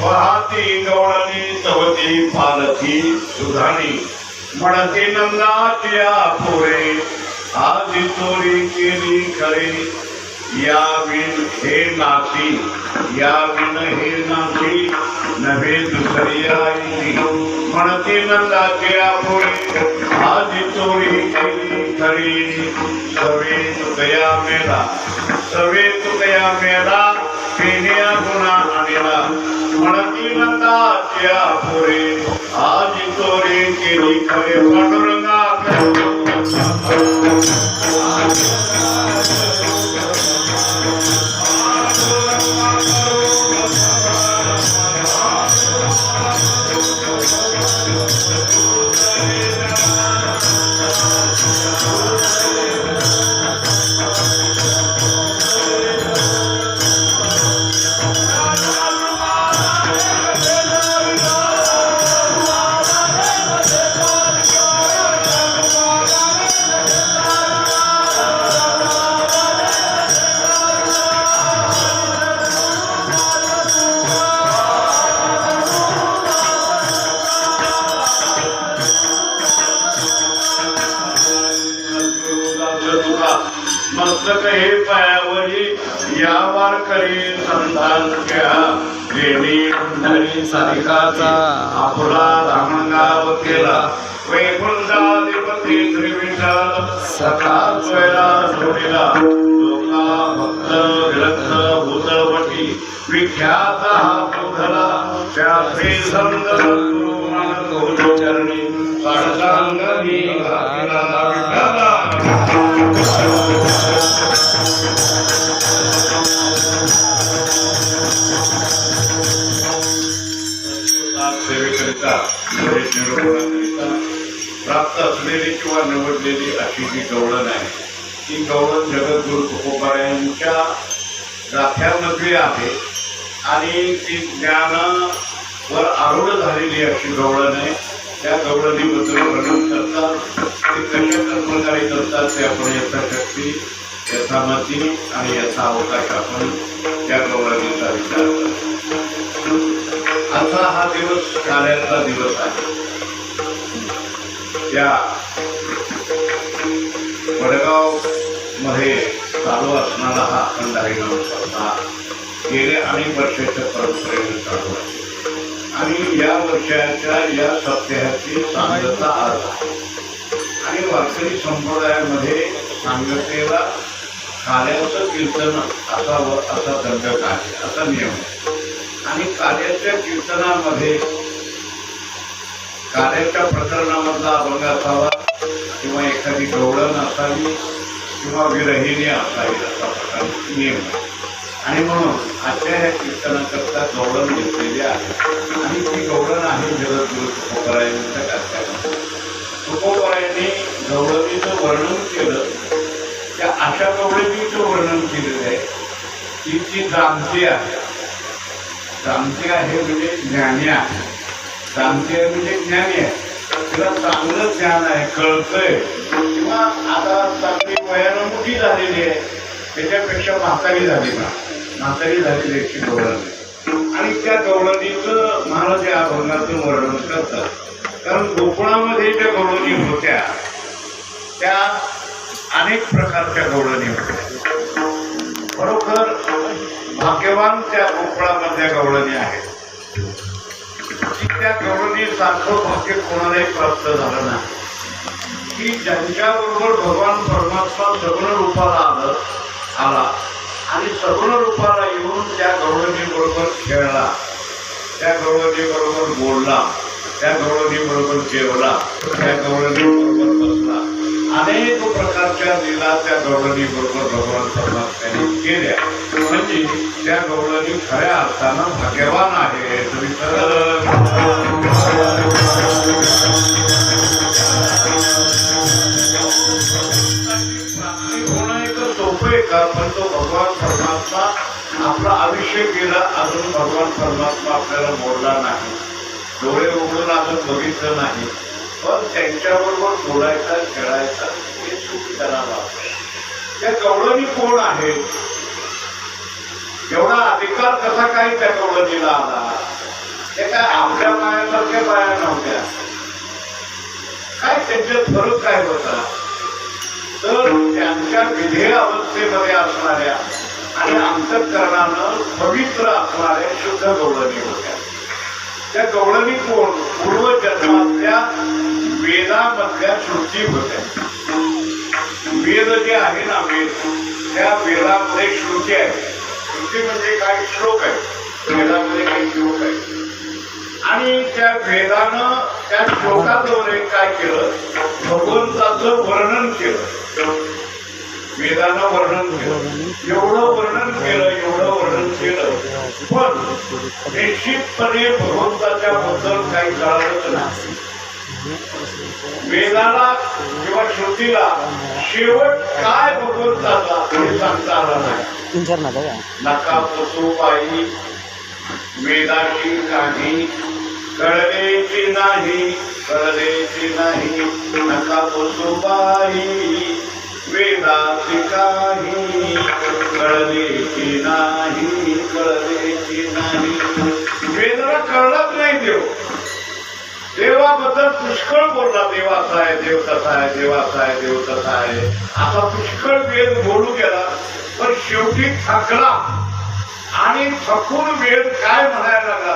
वाहती गवळणी तवती पालथी सुधाणी म्हणते नंदाच्या पोरे आधी चोरी केली खरे या विण हे नाती या विण हे नाती नव्हे दुसरी आई म्हणते नंदाच्या पोरे आधी चोरी केली खरी सवे तुकया मेला सवे तुकया मेला पेन्या गुन्हा आणला म्हणती नंदाच्या पोरे आज चोरी केली खरे पांडुरंगा मस्तक हे पायावरी या वारकरी संतान घ्या देवी कुंडली सारिकाचा आपला रामगाव केला वैकुंठाधिपती श्री विठ्ठल सखा सोयरा जोडीला लोका भक्त विरक्त भूतपटी विख्यात हा पुधला त्या श्री संत सद्गुरू चरणी साष्टांगी घातला विठ्ठला सेवेकरिता प्राप्त असलेली किंवा निवडलेली अशी जी गवळण आहे ती गवळण जगद्गुरु तुकोबारायांच्या गाथ्यामधली आहे आणि ती ज्ञानावर आरूढ झालेली अशी गवळण आहे. त्या गवळणीबद्दल वर्णन करतात ते कशा प्रकारे करतात ते आपण यथाशक्ती यथामती आणि यथा अवकाश आपण त्या गवळणीचा विचार करतो. आता हा दिवस कार्याचा दिवस आहे. त्या वडगाव मध्ये चालू असणारा हा अखंड हरिनाम स्पर्धा गेल्या अनेक वर्षाच्या परंपरेने चालू आहे आणि या वर्षाच्या या सप्ताहाची सांगता आज आहे आणि वारकरी संप्रदायामध्ये सांगतेला कार्याचं कीर्तन असावं असा दंडक आहे, असा नियम आहे. आणि कार्याच्या कीर्तनामध्ये कार्याच्या प्रकरणामधला अभंग असावा किंवा एखादी गवळण असावी किंवा विरहिणी असावी असा प्रकारचा नियम आहे. आणि म्हणून आजच्या ह्या कीर्तनाकरता गवळण घेतलेली आहे आणि ती गवळण आहे जगद्गुरु तुकोबारायांच्या गाथ्यामध्ये. तुकोबारायांनी गवळणीचं वर्णन केलं. त्या अशा गवळणीचं वर्णन केलेलं आहे की ती जाणती आहे. जाणते आहे म्हणजे ज्ञानी आहे. जाणते आहे म्हणजे ज्ञानी आहे. तिला चांगलं ज्ञान आहे, कळतंय किंवा आता चांगली वयानं मोठी झालेली आहे त्याच्यापेक्षा म्हातारी झाली ना म्हातारी झालेली अशी गवळण आहे. आणि त्या गवळणीचं महाराज या अभंगातून वर्णन करतात. कारण गोकुळामध्ये ज्या गवळणी होत्या त्या अनेक प्रकारच्या गवळणी होत्या. बरोबर भाग्यवान त्या गोकुळामधल्या गवळणी आहेत की त्या गवळणीसारखं भाग्य कोणालाही प्राप्त झालं नाही की ज्यांच्याबरोबर भगवान परमात्मा सगुण रूपाला आला आणि सगुण रूपाला येऊन त्या गवळणीबरोबर खेळला, त्या गवळणीबरोबर बोलला, त्या गवळणीबरोबर जेवला, त्या गवळणीबरोबर बसला. अनेक प्रकारच्या लीला त्या गवळणीबरोबर भगवान परमात्म्याने केल्या. म्हणजे त्या गवळणी खऱ्या अर्थानं भाग्यवान आहे. होणं एक सोपं आहे का? पण तो भगवान परमात्मा आपला आयुष्य केला अजून भगवान परमात्मा आपल्याला बोलला नाही, डोळे उघडून अजून बघितलं नाही, पण त्यांच्याबरोबर बोलायचा खेळायचा हे सुख करायला. त्या गवळणी कोण आहे? एवढा अधिकार कसा काय त्या गवळणीला आला? ते काय आपल्या पायासारख्या पाया नव्हत्या. काय त्यांच्यात फरक काय होता तर त्यांच्या विधेय अवस्थेमध्ये असणाऱ्या आणि अंतःकरणानं पवित्र असणाऱ्या शुद्ध गवळणी होत्या. त्या गवळणी कोण पूर्वजन्मातल्या वेदामधल्या श्रुती होत्या. वेद जे आहे ना वेद त्या वेदामध्ये श्रुती आहे. श्रुती म्हणजे काही श्लोक आहे. वेदामध्ये काही श्लोक आहे आणि त्या वेदानं त्या श्लोकाद्वारे काय केलं भगवंताचं वर्णन केलं. वेदानं वर्णन केलं एवढं वर्णन केलं पण निश्चितपणे भगवंताच्या बद्दल काही कळालंच नाही. वेदाला किंवा श्रुतीला शेवट काय भगवंताचा हे सांगता आलं नाही. नका पसू बाई वेदाची काही कळलेची नाही नका पसू बाई वेदाची काही कळलेची नाही. वेदाला कळलंच नाही देव. देवाबद्दल पुष्कळ बोलला. देव असा आहे, देव तसा आहे, देव असा आहे, देव तसा आहे असा पुष्कळ वेद बोलू गेला. पण शेवटी थकला आणि थकून वेद काय म्हणायला लागला.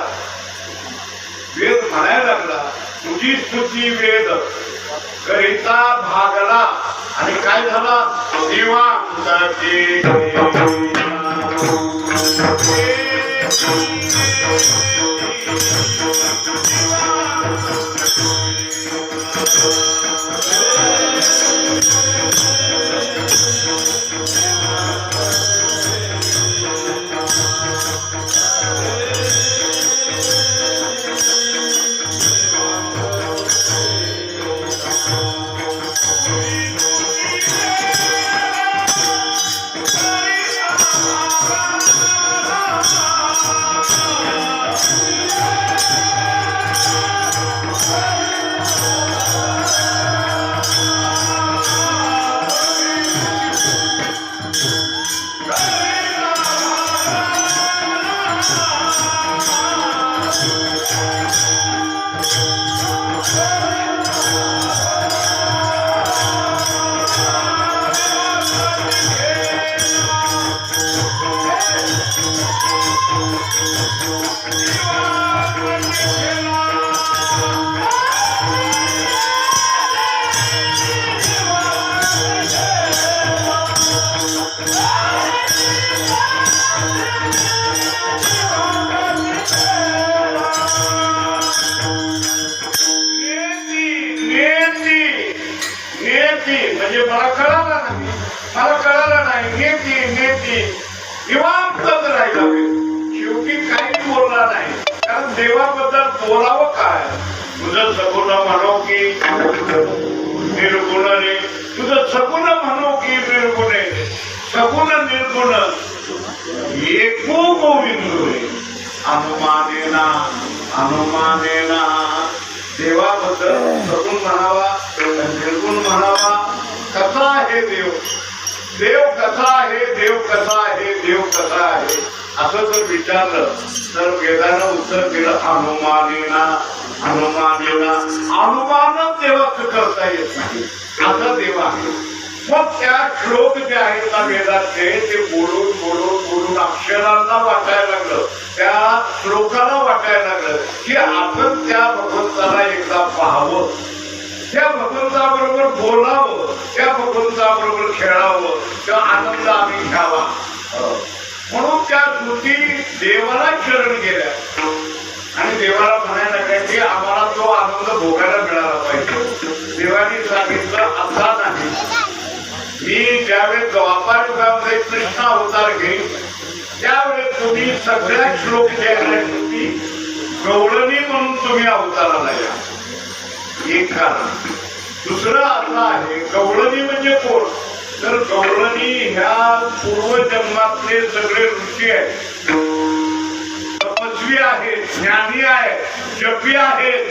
वेद म्हणायला लागला तुझी स्तुती वेद करिता भागला आणि काय झाला दिवांताची म्हणजे मला कळालं नाही नेती निवांतच राहिला. शेवटी काही बोलला नाही कारण देवाबद्दल बोलावं काय. तुझं सगुण म्हणो की निर्गुण रे तुझं सगुण म्हणो की निर्गुणे सगुण निर्गुण एको गोविंद रे अनुमानेना देवाबद्दल सगुण म्हणावा निर्गुण म्हणावा. कसा आहे देव कसा आहे असं जर विचारलं तर वेदानं उत्तर दिलं अनुमानच देवाचं करता येत नाही असा देव आहे. मग त्या श्लोक जे आहेत ना वेदाचे ते बोलून अक्षरांना वाटायला लागलं. त्या श्लोकाला वाटायला लागलं की आपण त्या भगवंताला एकदा पाहावं, त्या भगवंताबरोबर बोलावं, त्या भगवंताबरोबर खेळावं, त्या आनंद आम्ही घ्यावा. म्हणून त्या श्रुती देवाला शरण गेल्या आणि देवाला म्हणायला लागल्या की आम्हाला तो आनंद भोगायला मिळाला पाहिजे. देवानी सांगितलं असा नाही. मी ज्यावेळेस द्वापार युगामध्ये कृष्ण अवतार घेईन त्यावेळेस तुम्ही सगळ्या श्लोक जे श्रुती गवळणी म्हणून तुम्ही अवताराला या. एक कारण. दुसरं असं आहे गवळणी म्हणजे कोण तर गवळणी ह्या पूर्वजन्मातले सगळे ऋषी आहेत, तपस्वी आहेत, ज्ञानी आहेत, जपी आहेत.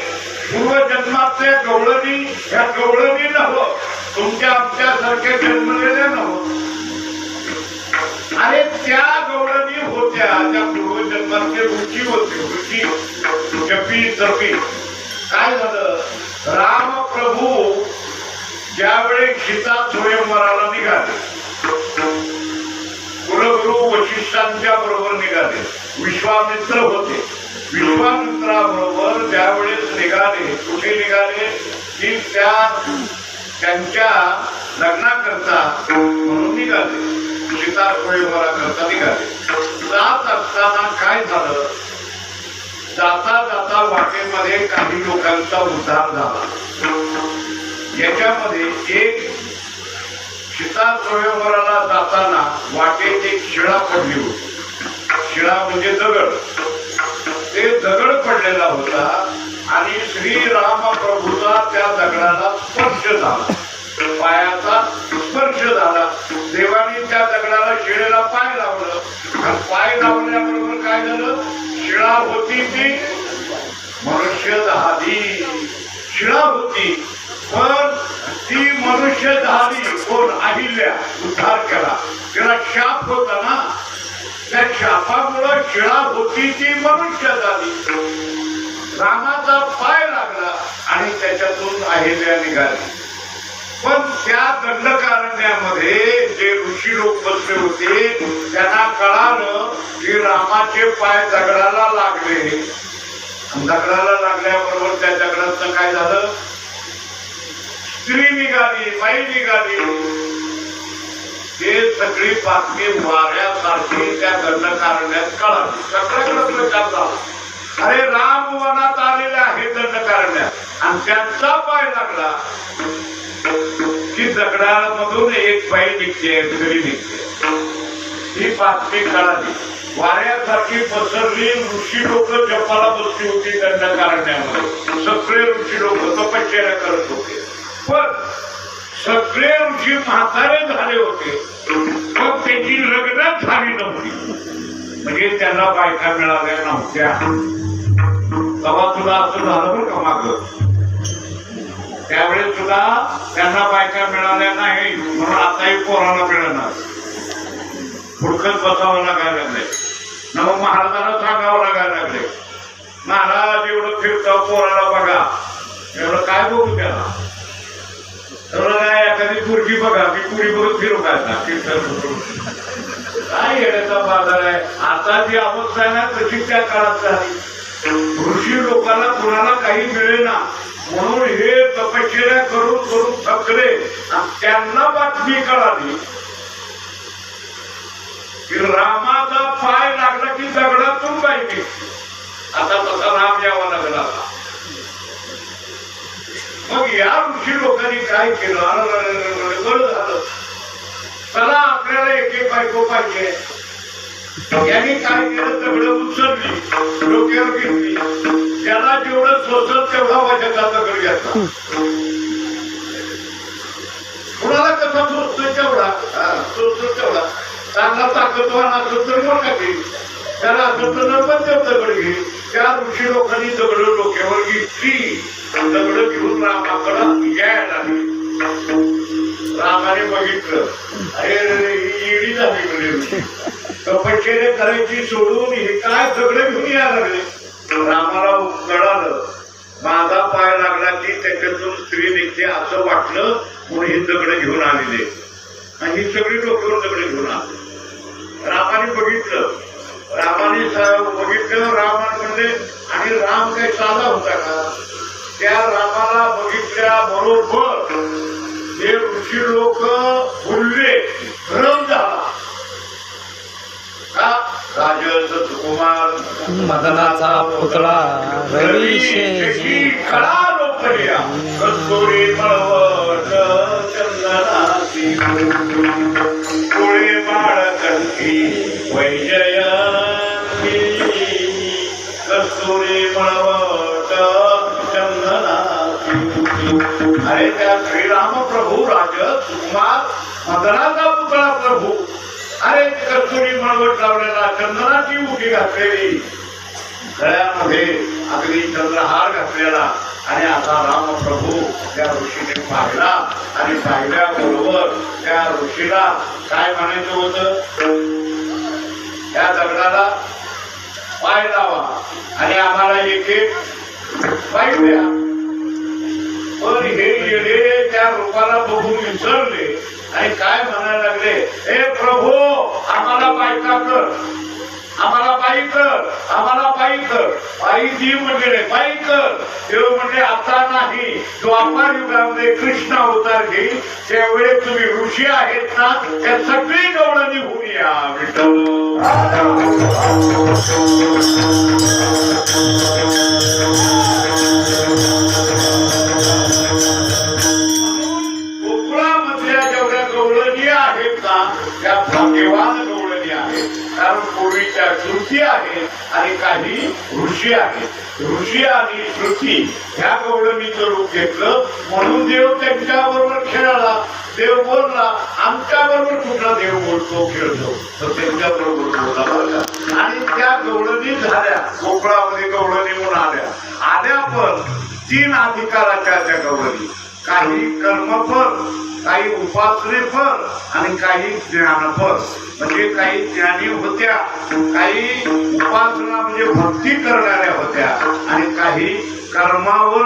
पूर्वजन्मातले गवळणी ह्या गवळणी नव्हतं तुमच्या आमच्यासारख्या जन्मलेल्या नव्हतं. अरे त्या गवळणी होत्या त्या पूर्वजन्मातले ऋषी होते. ऋषी जपी जपी. काय झालं, राम प्रभू ज्यावेळी सीता स्वयंवराला निघाले, कुलगुरू वशिष्ठांच्या बरोबर निघाले, विश्वामित्र होते, विश्वामित्राबरोबर ज्यावेळेस निघाले, कुठे निघाले की त्यांच्या लग्नाकरता म्हणून निघाले, सीता स्वयंवराकरता निघाले. जात असताना काय झालं, जाता जाता वाटेमध्ये काही लोकांचा उद्धार झाला. याच्यामध्ये एक सीता स्वयंवराला जाताना वाटेत एक शिळा पडली होती. शिळा म्हणजे दगड. ते दगड पडलेला होता आणि श्रीराम प्रभूचा त्या दगडाला स्पर्श झाला, पायाचा स्पर्श झाला. देवाने त्या दगडाला शिळेला पाय लावलं आणि पाय लावल्याबरोबर काय झालं, शिळा होती ती मनुष्य झाली. शिळा होती पण ती मनुष्य झाली. कोण, अहिल्या उद्धार केला. तिला शाप होता ना, त्या शापामुळे शिळा होती ती मनुष्य झाली. रामाचा पाय लागला आणि त्याच्यातून अहिल्या निघाली. पण त्या दंडकारण्यामध्ये जे ऋषी लोक बसले होते त्यांना कळालं की रामाचे पाय दगडाला लागले. दगडाला लागल्याबरोबर त्या दगडाचं काय झालं, स्त्री निघाली, बाई निघाली. ते सगळी बातमी वाऱ्यासारखी त्या दंडकारण्यात कळाली. सगळ्याकडे प्रचार झाला, अरे राम वनात आलेले आहे दंडकारण्यात. आणि त्यांचा पाय लागला की दगडामधून एक बाई निघते, स्त्री निघते. ही बातमी कळाली, वाऱ्यासारखी पसरली. ऋषी लोक जपाला बसली होती दंडकारण्यामध्ये. सगळे ऋषी लोक तपश्चर्या करत होते, पण सगळे ऋषी म्हातारे झाले होते, पण त्याची लग्न झाली नव्हती. म्हणजे त्यांना बायका मिळाल्या नव्हत्या. तेव्हा तुला असं झालं बरं का मागं, त्यावेळेस सुद्धा त्यांना बायका मिळाल्या नाही म्हणून आताही पोराला मिळणार. पुढकत बसावं लागायला लागले, नव महाराजांना सांगावं लागायला लागले, महाराज एवढं फिरतं पोराला बघा, एवढं काय बघू त्याला, एवढं काय एखादी पुरगी बघा, मी पुरी बघत फिरू काय काय येण्याचा बाजार आहे. आता जी अवस्था आहे ना तशी त्या काळात झाली. ऋषी लोकांना कुणाला काही मिळेना म्हणून हे तपश्चर्या करून करून थकले. त्यांना बातमी कळाली की रामाचा पाय लागला की दगडातून बाई निघते. आता तसा राम यावा लागला. मग या ऋषी लोकांनी काय केलं, बरं झालं, चला आपल्याला एक एक बायको पाहिजे. यांनी काय केलं, दगड उचलली, डोक्यावर घेतली, ज्याला जेवढं सोचत तेवढा वाजाचा दगड घ्यायचा. कुणाला कसा सोचतोय तेवढा, सोचतो तेवढा. चांगला ताकदवान असतो तर मोठा घे, त्याला असं तर पण तेव दगड घे. त्या ऋषी लोकांनी दगड डोक्यावर घेतली, दगड घेऊन रामाकडं यायला लागली. रामाने बघितलं, अरे इडी झाली म्हणजे तपश्चर्या करायची सोडून हे काय दगड घेऊन यायला लागले. रामाला कळालं माझा पाय लागला की त्याच्यातून स्त्री निघते असं वाटलं म्हणून हे दगड घेऊन आलेले. आणि ही सगळी डोक्यावर दगड घेऊन आले. रामाने बघितलं, रामाने म्हणले, आणि राम काही साधा होता का. त्या रामाला बघितल्या बरोबर हे ऋषी लोक बोलले, भ्रम झाला. राजस कुमार मदनाचा पुतळा रवी खळा लोकल्या कस्तुरी मळवट चंदनाची पुळे बाळकंठी वैजयंती कस्तुरी मळवट चंदनाची. अरे त्या श्रीराम प्रभू राजस कुमार मदनाचा पुतळा प्रभू, अरे कस्तुरी मळवट लावलेला, चंदनाची उठी घातलेली, गळ्यामध्ये अगदी चंद्रहार घातलेला. आणि आता रामप्रभू त्या ऋषीने पाहिला आणि पाहिल्याबरोबर त्या ऋषीला काय म्हणायचं होतं, त्या दगडाला पाय लावा आणि आम्हाला एक एक पाय द्या. पण हे येडे त्या रूपाला बघून विसरले आणि काय म्हणायला लागले, हे प्रभू आम्हाला बायका कर, आम्हाला बाई कर, आम्हाला बाई कर. बाई जी म्हणजे बाई कर. देव म्हणजे आता नाही, द्वापार युगामध्ये कृष्ण अवतार घेईल त्यावेळी तुम्ही ऋषी आहेत ना, त्या सगळी गवळण निघून या. विठ्ठल कोकणामधल्या जेवढ्या गवळणी आहेत ना, त्या भाग्यवान गवळणी आहेत. कारण पूर्वीच्या श्रुती आहेत आणि काही ऋषी आहेत. ऋषी आणि श्रुती ह्या गवळणीचं रूप घेतलं म्हणून देव त्यांच्या बरोबर खेळाला. देव बोलला, आमच्या बरोबर कुठला देव बोलतो खेळतो, तर त्यांच्या बरोबर बोलला बघा. आणि त्या गवळणी झाल्या, कोकणामध्ये गवळणी म्हणून आल्या पण 3 अधिकाराच्या त्या गवळणी. काही कर्मफल, काही उपासनेफल आणि काही ज्ञानफल. म्हणजे काही ज्ञानी होत्या, काही उपासना म्हणजे भक्ती करणाऱ्या होत्या आणि काही कर्मावर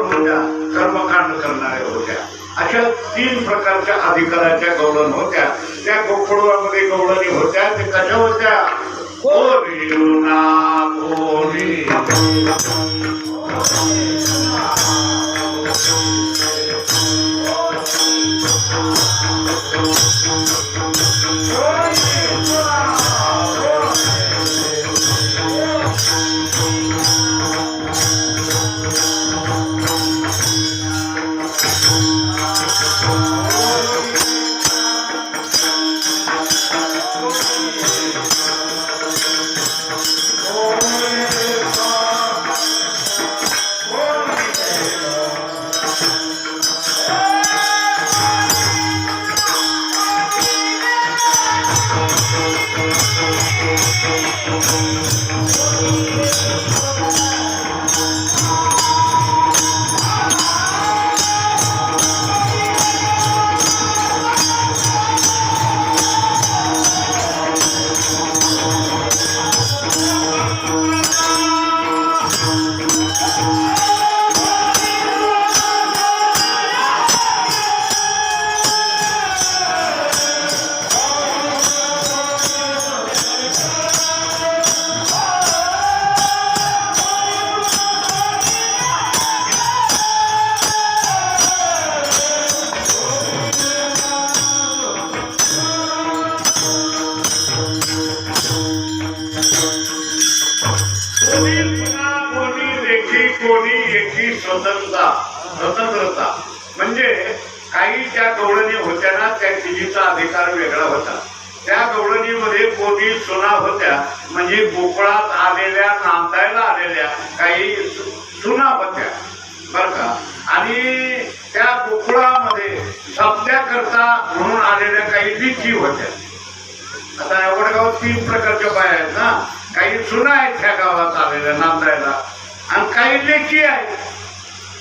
होत्या, कर्मकांड करणाऱ्या होत्या. अशा 3 प्रकारच्या अधिकाराच्या गवळण होत्या. त्या गोकुळामध्ये गवळणी होत्या. ते कशा होत्या? कोणी स्वतंत्रता म्हणजे काही ज्या गवळणी होत्या ना, त्या तिजीचा अधिकार वेगळा होता. त्या गवळणीमध्ये कोणी सुना होत्या, म्हणजे गोकुळात आलेल्या, नांदायला आलेल्या काही सुना होत्या बर का. आणि त्या गोकुळामध्ये सप्त्याकरता म्हणून आलेल्या काही लेकी होत्या. आता एवढ्या गावात 3 प्रकारच्या बाया आहेत ना. काही सुना आहेत त्या गावात आलेल्या नांदायला आणि काही लेकी आहेत,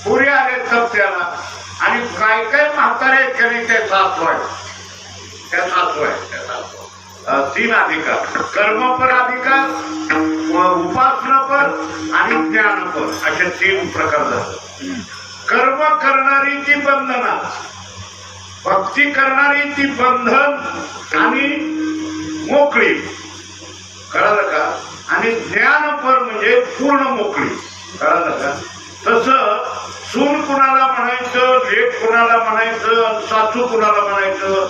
पुरी आले सप्त्याला. आणि काय काय म्हातारे आहेत का नाही, त्या सासू आहेत. 3 अधिकार: कर्मपर अधिकार, उपासनापर आणि ज्ञानपर. असे 3 प्रकार झाले. कर्म करणारी ती बंधना, भक्ती करणारी ती बंधन आणि मोकळी, कळलं का. आणि ज्ञानपर म्हणजे पूर्ण मोकळी, कळलं का. तसं सून कुणाला म्हणायचं, लेक कुणाला म्हणायचं, सासू कुणाला म्हणायचं.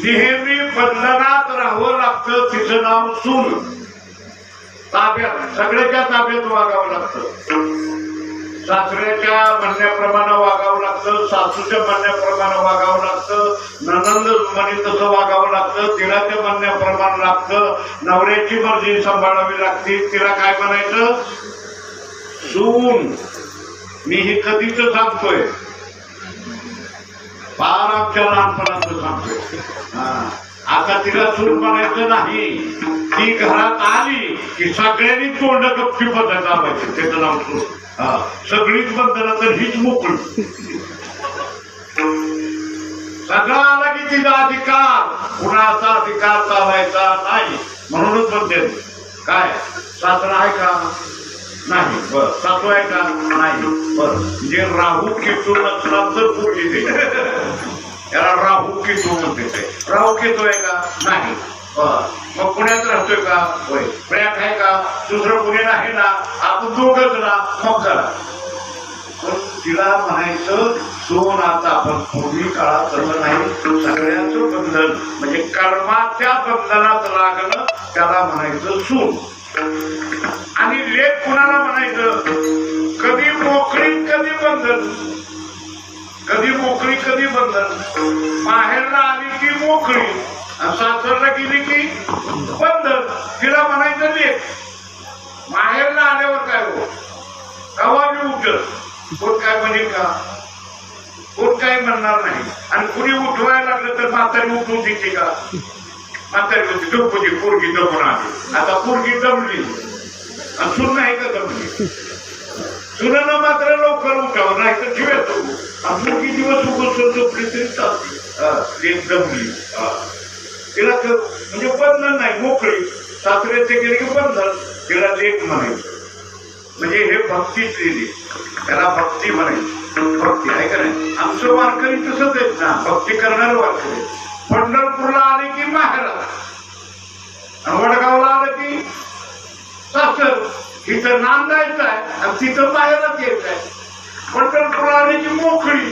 नेहमी बंधनात राहावं लागतं, तिचं नाव सून. ताब्यात, सगळ्याच्या ताब्यात वागावं लागतं. सासऱ्याच्या म्हणण्याप्रमाणे वागावं लागतं, सासूच्या म्हणण्याप्रमाणे वागावं लागतं, ननंद म्हणे तसं वागावं लागतं, तिलाच्या म्हणण्याप्रमाणे लागतं, नवऱ्याची मर्जी सांभाळावी लागते. तिला काय म्हणायचं? सून. मी हे कधीच सांगतोय, फार आमच्या लहानपणाचं सांगतोय. आता तिला सून म्हणायचं नाही. ती घरात आली की सगळ्यांनी तोंड गप्पी बसायला पाहिजे, त्याचं नाव सून. सगळीच बंधना तर हीच मोकळी. सगळं आला की तिचा अधिकार, कुणाचा अधिकार चालायचा नाही. म्हणूनच म्हणते काय सासरा आहे का नाही बर सासू आहे का नाही बर जे राहू केतू नसला तर पोरगी दे याला राहू केतू म्हणते ते राहू केतू आहे का नाही मग पुण्यात राहतोय का होय पुण्यात आहे का दुसरं पुणे नाही ना आपण दोघंच ना मग करा पण तिला म्हणायचं सोन आता आपण पूर्वी काळात सर्व नाही सगळ्यांचं बंधन म्हणजे कर्माच्या बंधनात लागणं त्याला म्हणायचं सोन आणि लेख कुणाला म्हणायचं कधी मोकळी कधी बंधन कधी मोकळी कधी बंधन माहेरला आली की मोकळी सासरला गेली की बंधन तिला म्हणायचं लेख माहेरला आल्यावर काय हो कवा बी उठत कोण काय म्हणेल का कोण काय म्हणणार नाही आणि कुणी उठवायला लागलं तर म्हातारी उठवू देते का म्हातारी होती दमपुजी पोरगी दमून आली आता पोरगी दमली आणि सून नाही का दमली सुनानं मात्र लवकर उठावं नाही तर ठेवतो आणि मुलगी दिवस उगवून झोपली तरी चालते दमली तिला म्हणजे बंधन नाही मोकळी सासऱ्याचे गेले की बंधन तिला लेख म्हणायचं म्हणजे हे भक्तीच लिहिली त्याला भक्ती म्हणायची भक्ती आहे का नाही आमचं वारकरी तसंच आहेत ना भक्ती करणार वारकरी पंढरपूरला आले की माहेरात आणि वडगावला आलं की सासर इथं नांदायचं आहे आणि तिथं माहेरात यायचं आहे पंढरपूरला आले की मोकळी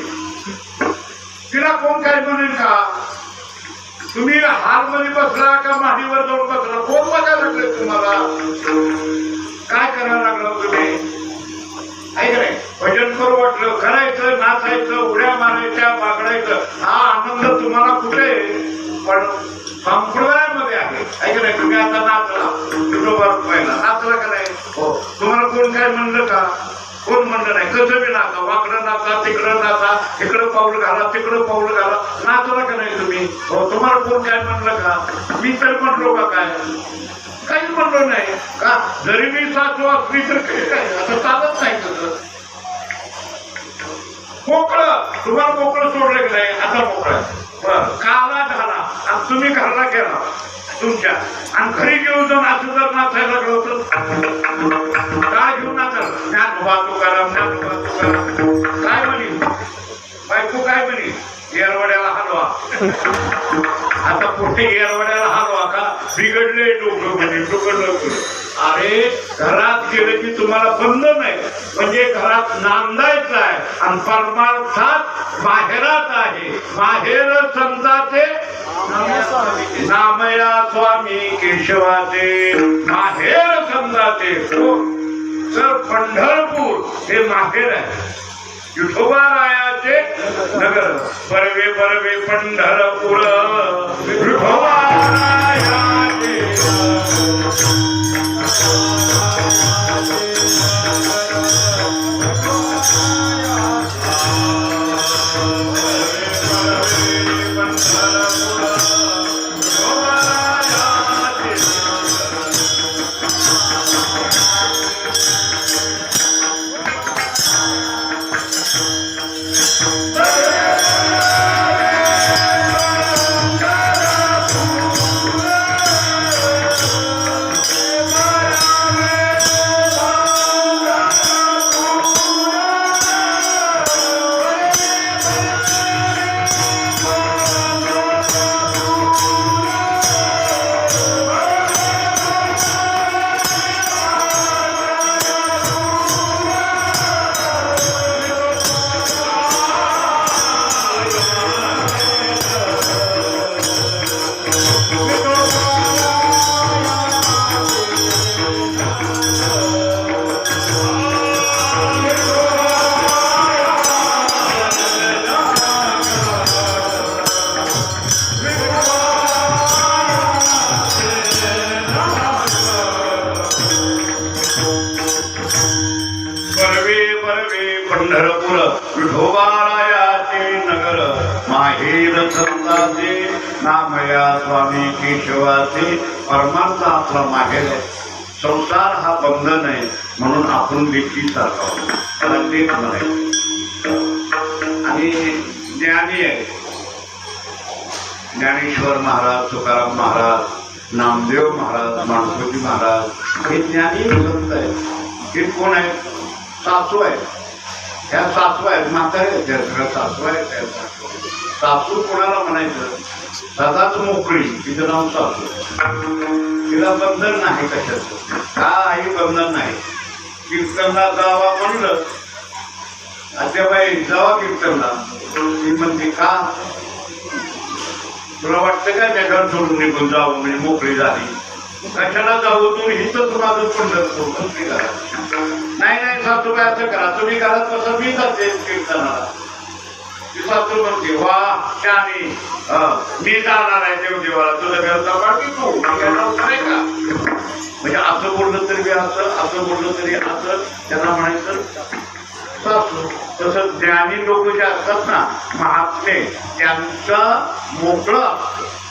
तिला कोण काय म्हणेल का तुम्ही हालमध्ये बसला का माडीवर जाऊन बसला कोण बघायला लागले तुम्हाला काय करायला लागलं तुम्ही ऐक नाही भजन करू वाटलं करायचं नाचायचं उड्या मारायच्या बागडायचं हा आनंद तुम्हाला कुठे पण संप्रदायामध्ये आहे ऐक नाही तुम्ही आता नाचला विठोबा रुपयाला नाचला का नाही हो तुम्हाला कोण काय म्हणलं का कोण म्हणलं नाही कसं बी नाचा वाकडं नाचा तिकडं नाचा इकडं पाऊल घाला तिकडं पाऊल घाला नाचला का नाही तुम्ही हो तुम्हाला कोण काय म्हणलं का मी तर म्हणलो का काय काहीच म्हणलो नाही का जरी मी सासू असली तर काय असं चालत नाही तसं मोकळं तुम्हाला मोकळं सोडलं की नाही आता मोकळं बरं काला घाला आणि तुम्ही घरला गेला तुमच्या आणि घरी घेऊन जाऊन असं जर नाचायला लागलं होतं काय घेऊन नाचाल ज्ञानोबा तुकाराम ज्ञानोबा तुकाराम काय म्हणी बायको काय म्हणी येरवड्याला हलवा आता कुठे येरवड्याला हलवा का बिघडले डोकं म्हणजे डोकं अरे घरात गेलं की तुम्हाला बंधन आहे म्हणजे घरात नांदायचं आहे आणि परमार्थात माहेरात आहे माहेर संताचे नामया स्वामी केशवाचे माहेर संताचे तर पंढरपूर हे माहेर आहे विठोबारायाचे नगर परवे परवे पंढरपूर विठोबारायाचे पंढरपूर विठोबारायाचे नगर माहेर संताचे नामया स्वामी केशवाचे परमार्थ आपला माहेर आहे संसार हा बंधन आहे म्हणून आपण देखील सारखा त्याला लेख म्हणायचं आणि ज्ञानी आहे ज्ञानेश्वर महाराज तुकाराम महाराज नामदेव महाराज, माणकोजी महाराज हे ज्ञानी संत आहेत. हे कोण आहेत? सासू आहेत. ह्या सासू आहेत, म्हातारे आहेत, त्या सगळ्या सासू आहेत. त्या सासू कोणाला म्हणायचं? सदाच मोकळी, तिचं नाव सासू. तिला बंधन नाही कशाचं, काही बंधन नाही. कीर्तनला जावा म्हणलं, आत्याबाई जावा कीर्तनला, ती म्हणते का? तुला वाटतं का त्या घर सोडून निघून जावं म्हणजे मोकळी झाली? कशाला जाऊ? तू हिथंच माझं पंढरपूर नाही नाही सासूबाई असं करा, तुम्ही घरात कसं मी जाते कीर्तनाला. ती सासू म्हणते वा शानी, मी जाणार आहे देवदेवाला, तुझं घर जपाटी तू नाही का? म्हणजे असं बोललं तरी असं बोललं तरी असं, त्यांना म्हणायचं सासू. तसं ज्ञानी लोक जे असतात ना महात्मे, त्यांचं मोकळं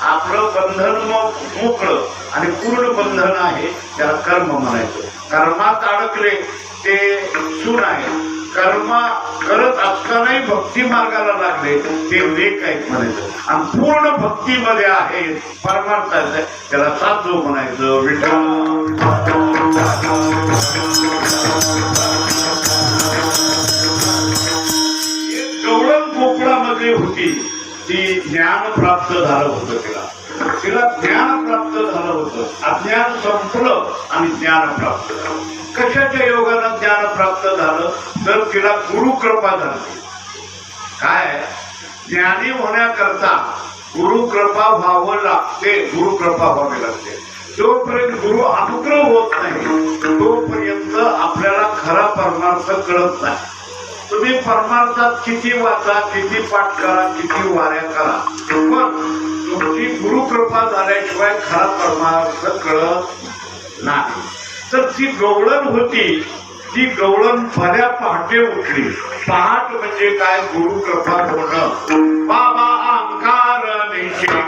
आपलं बंधन मोकळं आणि पूर्ण बंधन आहे त्याला कर्म म्हणायचं. कर्मात अडकले ते सून आहे, कर्म करत असतानाही भक्ती मार्गाला लागले ते वेग आहेत म्हणायचं. आणि पूर्ण भक्तीमध्ये आहे परमार्थाचं त्याला साधू म्हणायचं. विठ्ठल गवळण कोकणामध्ये होती, ती ज्ञान प्राप्त झालं होतं. तिला ज्ञान प्राप्त झालं होतं. अज्ञान संपलं आणि ज्ञान प्राप्त झालं. कशाच्या योगानं ज्ञान प्राप्त झालं? तर तिला गुरुकृपा झाली. काय? ज्ञानी होण्याकरता गुरुकृपा व्हावं लागते, गुरुकृपा व्हावी लागते. जोपर्यंत गुरु अनुग्रह होत नाही तोपर्यंत आपल्याला खरा परमार्थ कळत नाही. तुम्ही परमार्थात किती वाचा, किती पाठ करा, किती वाऱ्या करा, पण तुमची गुरुकृपा झाल्याशिवाय खरा परमार्थ कळत नाही. तर ती गवळण होती, ती गवळण भल्या पहाटे उठली. पहाट म्हणजे काय? गुरुकृपा होणं. बाबा अंकार निशिगण,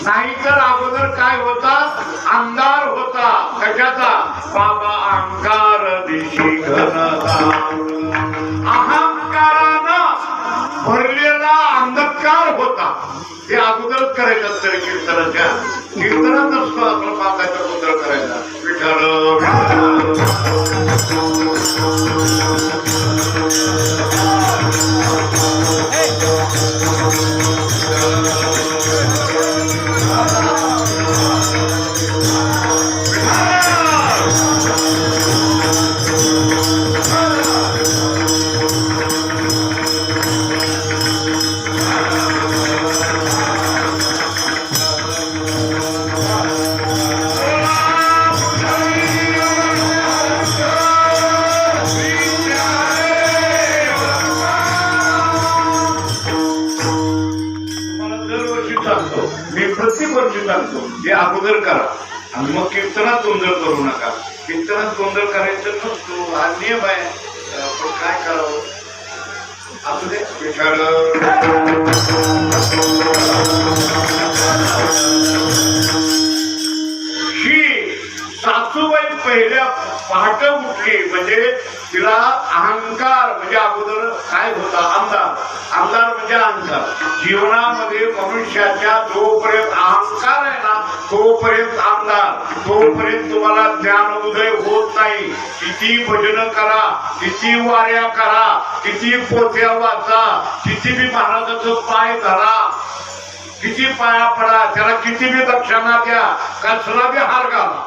नाहीतर अगोदर काय होता? अंधार होता. कशाचा? बाबा अंगार दिशी घनता, अहंकारानं भरलेला अंधकार होता. हे अगोदरच करायचं तरी कीर्तनाच्या कीर्तनात नसतो आपलं पाकाचा गोंधळ करायचा. विठ्ठल सांगतो, मी प्रत्येक वर्षी सांगतो, हे अगोदर करा आणि मग कीर्तनात गोंधळ करू नका. कीर्तनात गोंधळ करायचं नसतो, हा नियम आहे. पण काय करावं, असू दे. विचार ही सासूबाई पहिल्या पहाटे उठली म्हणजे तिला अहंकार म्हणजे अगोदर काय होता, आमदार म्हणजे अहंकार. जीवनामध्ये मनुष्याच्या जोपर्यंत अहंकार आहे ना तोपर्यंत आमदार, तोपर्यंत तुम्हाला ज्ञान उदय होत नाही. किती भजन करा, किती वाऱ्या करा, किती पोथ्या वाचा, किती बी महाराजाचं पाय धरा, किती पाया पडा, त्याला किती बी दक्षिणा द्या, कसला बी हार घाला.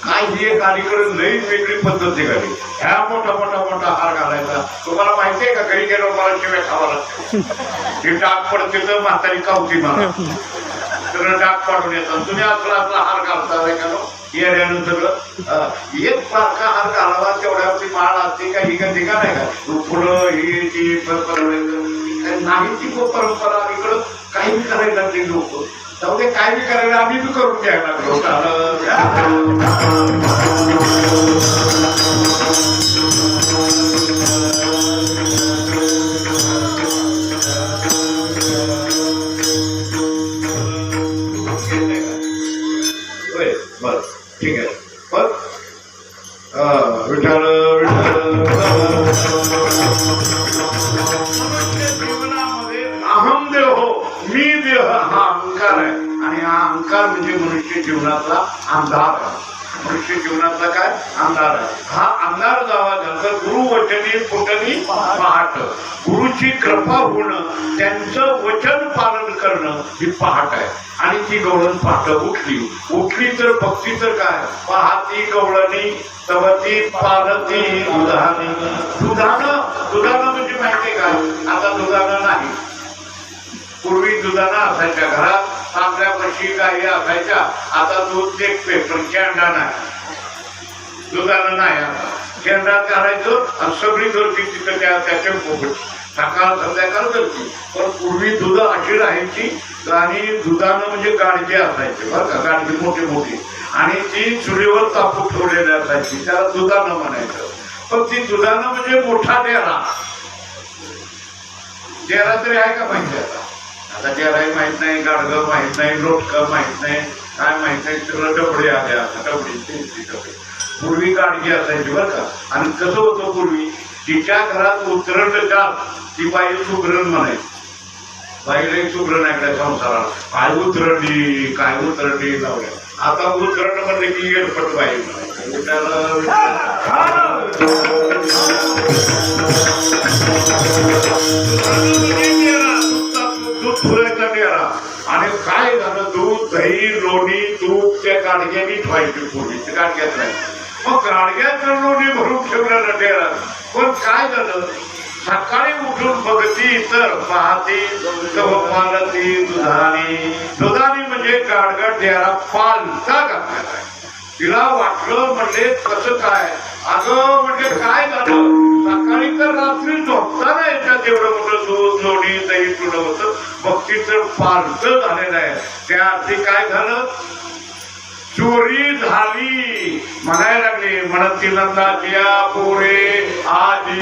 काय ही एक अलीकडे लई वेगळी पद्धत निघाली. ह्या मोठा हार घालायचा. तुम्हाला माहितीये का, घरी गेलो मला शिव्या खावा लागते. ही डाग पडते तर म्हातारी कावती मला, सगळं डाग पाडून येतात. तुम्ही असला हार घालता का येण्यानं सगळं एक बारका हार घालावा तेवढ्यावरती माळ असते का, ही का ठिकाण आहे का, पुढं ही ती नाही ती परंपरा. इकडं काही बी करायला लागली लोक, त्यामुळे काय बी करायला आम्ही बी करून घ्यायला लागलो. बर ठीक आहे. पण विठाल जीवनामध्ये अहम देह मी देह हा अहंकार आहे. आणि हा अहंकार म्हणजे मनुष्य जीवनातला अंधार आहे. मनुष्य जीवनातला काय अंधार आहे. हा अंधार जावा झाला गुरु वचनी फुटणी पहाट. गुरुची कृपा होणं, त्यांचं वचन पालन करणं ही पहाट आहे. आणि ती गवळण पहाट उठली तर भक्ती तर काय, पाहती गवळणी तवती पालती दुधानी. दुधानं म्हणजे माहितीये का, आता दुधानं नाही. पूर्वी दुधानं असायच्या घरात, चांगल्या म्हशी गायी असायच्या. आता दूध देखते पण शेंडा नाही, दुधानं नाही. आता शेंडात घालायचं आणि सगळी गर्दी तिथं त्याच्या सकाळ संध्याकाळ गर्दी. पण पूर्वी दूध अशी राहायची आणि दुधानं म्हणजे गाडगे असायचे बरं का, गाडगे मोठे मोठी, आणि ती चुलीवर तापून ठेवलेली असायची, त्याला दुधानं म्हणायचं. पण ती दुधानं म्हणजे मोठा डेरा. डेरा तरी आहे का माहिती आता? आता डेराही माहित नाही, गाडगं माहित नाही, लोटकं माहित नाही, काय माहित नाही. सगळं डबडे आले आता, डबडे. पूर्वी गाडगी असायची बरं का. आणि कसं होतं पूर्वी, तिच्या घरात उतरलं जात ती बाई सुगरण म्हणायची. बाईला सुगरण ऐकल्या संसाराला, काय उतरली लावल्या. आता उतरण म्हणलं की येडपट बाई म्हणायची. दूध फुलायचा डेरा. आणि काय झालं, दूध दही लोणी तूप त्या गाडग्यानी ठेवायची पूर्वी, त्या गाडग्यात नाही. मग गाडग्यात लोणी भरून ठेवलेला डेरा. पण काय झालं, सकाळी उठून बघती तर पाहती पालती दुधानी म्हणजे गाडगा डेरा पालता घातलेला आहे. तिला वाटलं म्हणजे कसं काय, अगं म्हणजे काय झालं, सकाळी तर रात्री झोपताना याच्यात एवढं मोठं दूध लोणी दही तुला होतं, बघती तर पालत झालेलं आहे. त्या अर्थी काय झालं, चोरी झाली म्हणायला लागली. म्हणत नंदाच्या पोरे आजी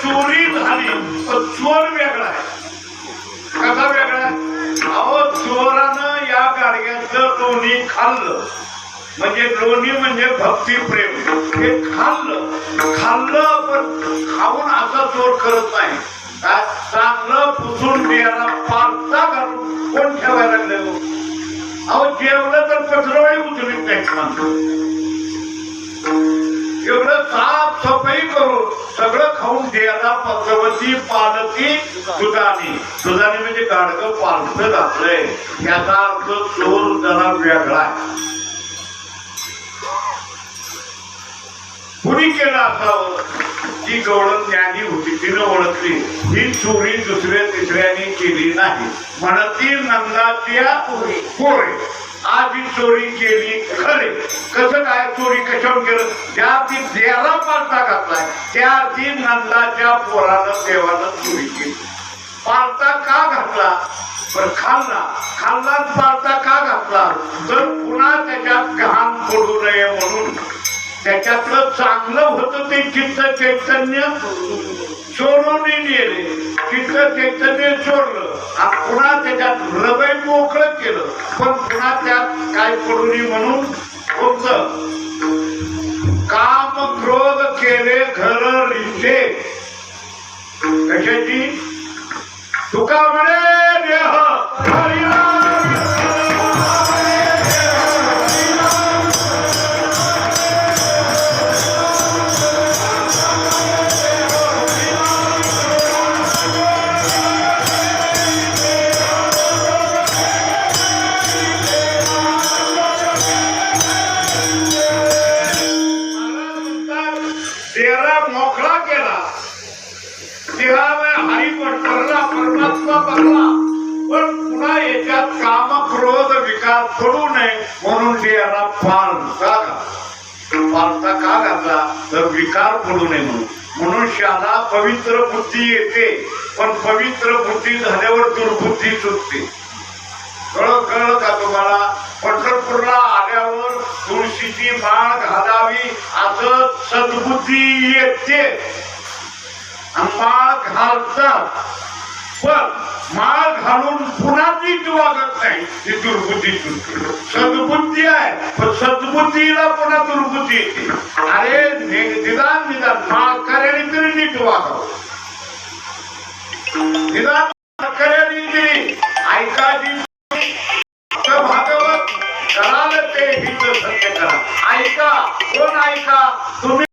चोरी झाली. चोर वेगळा आहे. कसा वेगळा? अहो, चोरानं या गाडग्याचं लोणी खाल्लं, म्हणजे लोणी म्हणजे भक्ती प्रेम, हे खाल्लं पण खाऊन असा चोर करत नाही. चांगलं पुसून बियाला पालता घालून कोण ठेवायला लागले. अहो, जेवलं तर पत्रावळी उचलीत नाही. एवढं साफ सफाई करून सगळं खाऊन द्यायला पत्रवती पालती दुधानी म्हणजे गाडगं पालत घातलंय. याचा अर्थ चोर जरा वेगळा आहे. कुणी केलं असावं? जी गवळण ज्ञानी होती तिनं ओळखली ही चोरी दुसऱ्या तिसऱ्याने केली नाही, म्हणती नंदाच्या पोरे आज ही चोरी केली खरे. कसं काय चोरी कशावर केलं? ज्या ती देवाला पालथा घातलाय त्या ती नंदाच्या पोरानं देवानं चोरी केली. पालथा का घातला? पण खाल्ला पालथा का घातला? तर पुन्हा त्याच्यात घाण पडू नये म्हणून. त्याच्यातलं चांगलं होतं ते चित्त चैतन्य चोरून नेले, चित्त चैतन्य चोरलं आणि पुन्हा त्याच्यात हृदय मोकळं केलं, पण पुन्हा त्यात काय पडू नये म्हणून होतं. काम क्रोध केले घर रिते कशाची? तुका म्हणे देह हरिनाम मोकळा केला, देहाला हरी पडला, परमात्मा पडला, पण पुन्हा याच्यात काम क्रोध विकार पडू नये म्हणून देहाला पालथा का घातला? तर विकार पडू नये म्हणून. मनुष्याला पवित्र बुद्धी येते, पण पवित्र बुद्धी झाल्यावर दुर्बुद्धी सुटते. कळलं का तुम्हाला? पंढरपूरला आल्यावर तुळशीची माळ घालावी असं सद्बुद्धी येते, माळ घालतात, पण माळ घालून पुन्हा नीट वागत नाही, ती दुर्बुद्धी सुटते. सद्बुद्धी आहे पण सद्बुद्धीला पुन्हा दुर्बुद्धी येते. अरे निदान माळ कार्याने तरी नीट वागावं, निदान कार्याने तरी ऐकायची. भागवत कराल ते हित सत्य करा. ऐका, कोण ऐका? तुम्ही